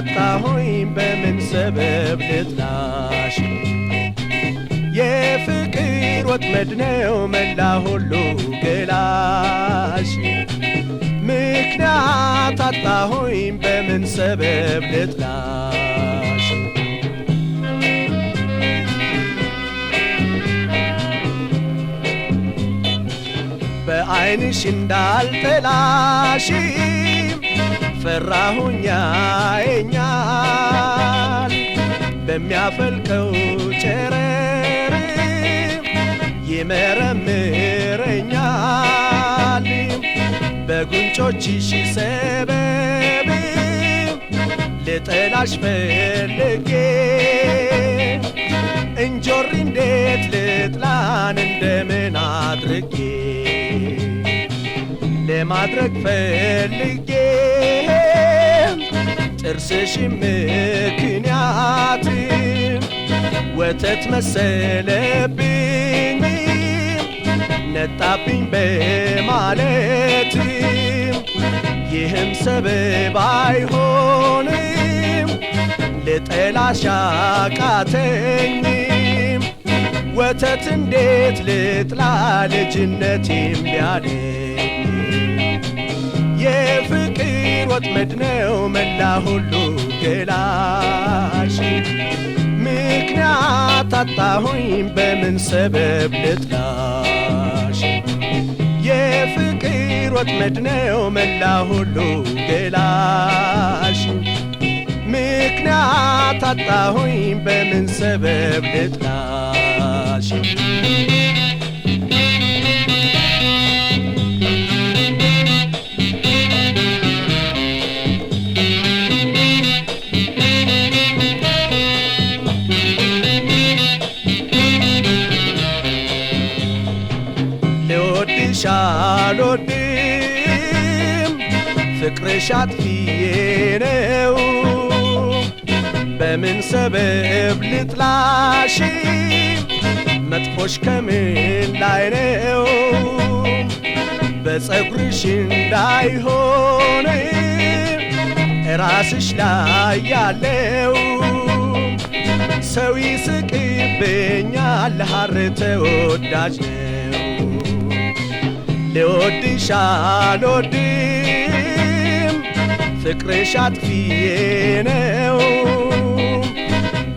አጣሁኝ በምን ሰበብ ልጥላሽ የፍቅር ወጥመድ ነው መላ ሁሉ ገላሽ ምክንያት አጣሁኝ በምን ሰበብ ልጥላሽ በዓይንሽ እንዳልጠላሽ ፈራሁኝ ያየኛል በሚያፈልቀው ጨረር ይመረምረኛል በጉንጮችሽ ሰበብ ልጠላሽ ፈልጌ እንጆሪ እንዴት ልጥላን እንደምን አድርጌ ለማድረግ ፈልጌ ጥርስሽ ምክንያት ወተት መሰለብኝ ነጣብኝ በማለት ይህም ሰበብ አይሆንም ልጠላሽ አቃተኝም ወተት እንዴት ልጥላ ልጅነቴም ቢያለኝ የፍቅር ወጥመድ ነው መላ ሁሉ ገላሽ ምክንያት አጣሁኝ በምን ሰበብ ልጥላሽ የፍቅር ወጥመድ ነው መላ ሁሉ ገላሽ ምክንያት አጣሁኝ በምን ሰበብ ልጥላሽ ልወድሽ አልወድም ፍቅርሽ አጥፊዬ ነው በምን ሰበብ ልጥላሽ መጥፎሽ ከምን ላይ ነው በጸጉርሽ እንዳይሆን ራስሽ ላይ ያለው ሰው ይስቅብኛል ሐር ተወዳጅ ነው ልወድሽ አልወድም ፍቅርሽ አጥፊዬ ነው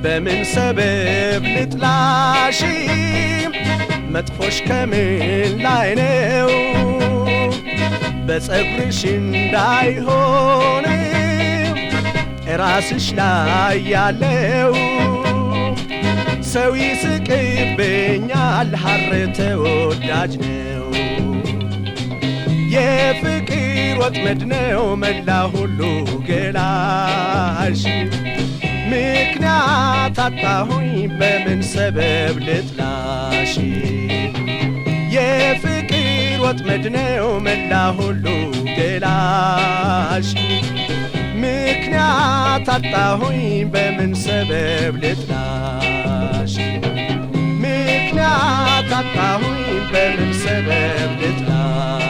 በምን ሰበብ ልጥላሽ መጥፎሽ ከምን ላይ ነው በጸጉርሽ እንዳይሆን ራስሽ ላይ ያለው ሰው ይስቅብኛል ሐር ተወዳጅ ነው የፍቅር ወጥመድ ነው መላ ሁሉ ገላሽ ምክንያት አጣሁኝ በምን ሰበብ ልጥላሽ የፍቅር ወጥመድ ነው መላ ሁሉ ገላሽ ምክንያት አጣሁኝ በምን ሰበብ ልጥላሽ ምክንያት አጣሁኝ በምን ሰበብ ልጥላሽ